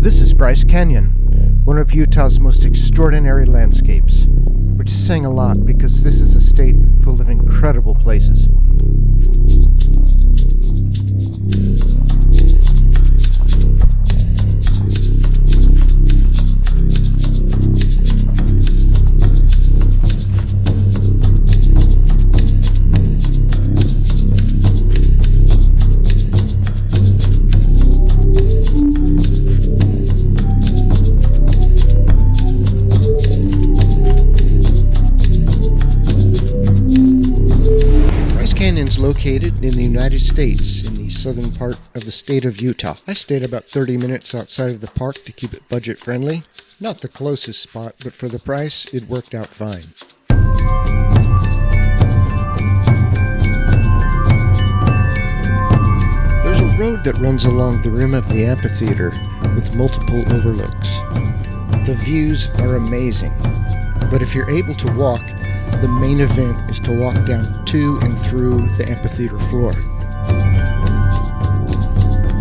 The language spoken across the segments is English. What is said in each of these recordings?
This is Bryce Canyon, one of Utah's most extraordinary landscapes, which is saying a lot because this is a state full of incredible places. Located in the United States in the southern part of the state of Utah. I stayed about 30 minutes outside of the park to keep it budget friendly. Not the closest spot, but for the price, it worked out fine. There's a road that runs along the rim of the amphitheater with multiple overlooks. The views are amazing, but if you're able to walk, the main event is to walk down to and through the amphitheater floor.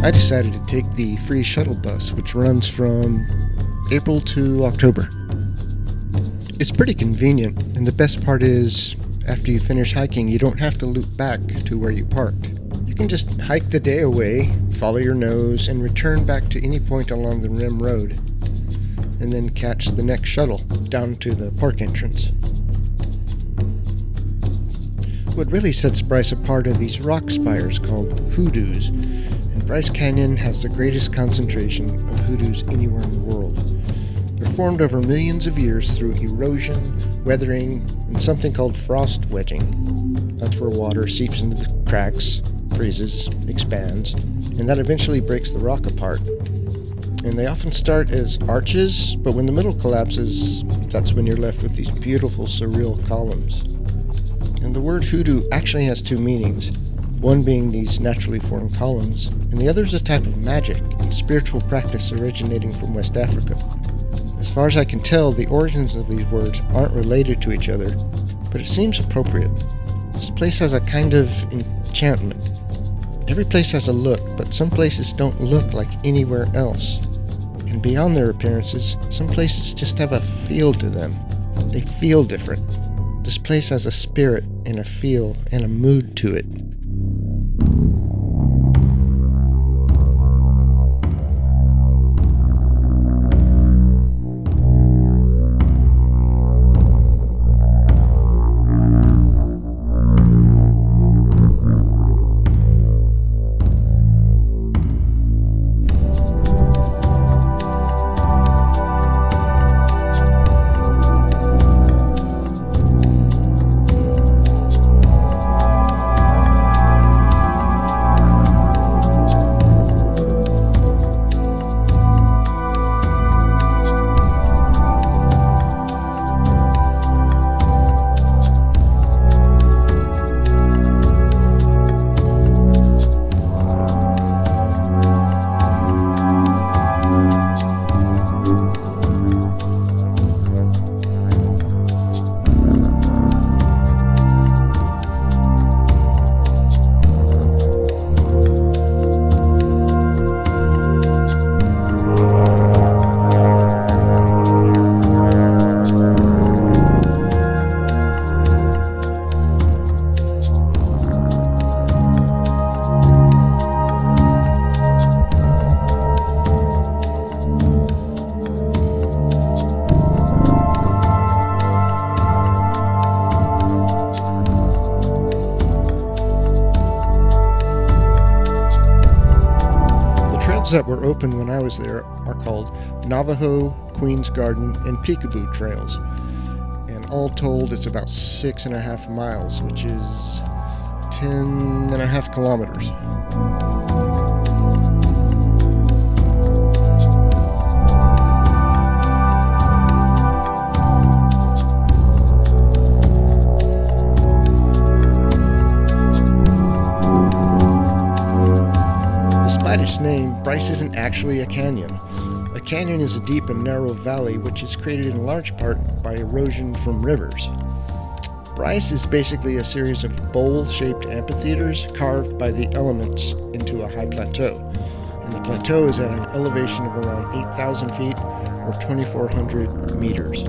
I decided to take the free shuttle bus, which runs from April to October. It's pretty convenient, and the best part is, after you finish hiking, you don't have to loop back to where you parked. You can just hike the day away, follow your nose, and return back to any point along the rim road, and then catch the next shuttle down to the park entrance. What really sets Bryce apart are these rock spires called Hoodoos, and Bryce Canyon has the greatest concentration of hoodoos anywhere in the world. They're formed over millions of years through erosion, weathering, and something called frost wedging. That's where water seeps into the cracks, freezes, expands, and that eventually breaks the rock apart. And they often start as arches, but when the middle collapses, that's when you're left with these beautiful surreal columns. And the word hoodoo actually has two meanings, one being these naturally formed columns, and the other is a type of magic and spiritual practice originating from West Africa. As far as I can tell, the origins of these words aren't related to each other, but it seems appropriate. This place has a kind of enchantment. Every place has a look, but some places don't look like anywhere else. And beyond their appearances, some places just have a feel to them. They feel different. This place has a spirit and a feel and a mood to it. That were open when I was there are called Navajo, Queen's Garden, and Peekaboo trails. And all told, it's about 6.5 miles, which is 10.5 kilometers. Despite its name, Bryce isn't actually a canyon. A canyon is a deep and narrow valley which is created in large part by erosion from rivers. Bryce is basically a series of bowl-shaped amphitheaters carved by the elements into a high plateau. and the plateau is at an elevation of around 8,000 feet or 2,400 meters.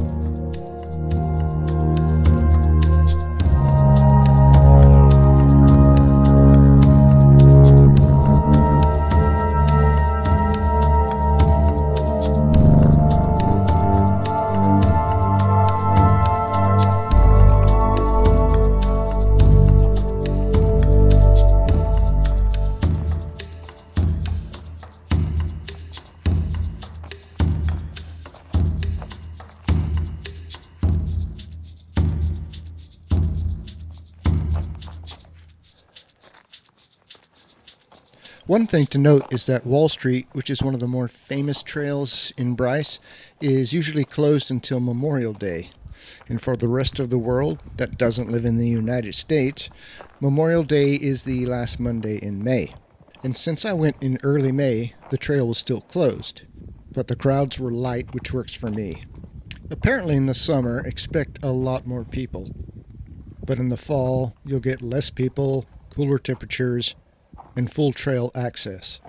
One thing to note is that Wall Street, which is one of the more famous trails in Bryce, is usually closed until Memorial Day. And for the rest of the world that doesn't live in the United States, Memorial Day is the last Monday in May. And since I went in early May, the trail was still closed. But the crowds were light, which works for me. Apparently in the summer, expect a lot more people. But in the fall, you'll get less people, cooler temperatures, and full trail access.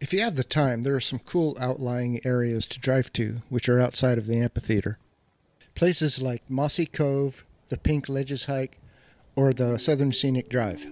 If you have the time, there are some cool outlying areas to drive to, which are outside of the amphitheater. Places like Mossy Cove, the Pink Ledges Hike, or the Southern Scenic Drive.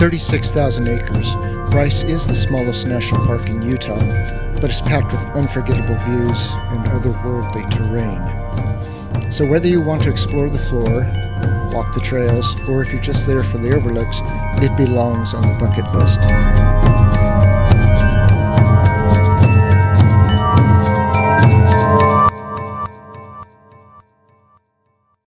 At 36,000 acres, Bryce is the smallest national park in Utah, but it's packed with unforgettable views and otherworldly terrain. So whether you want to explore the floor, walk the trails, or if you're just there for the overlooks, it belongs on the bucket list.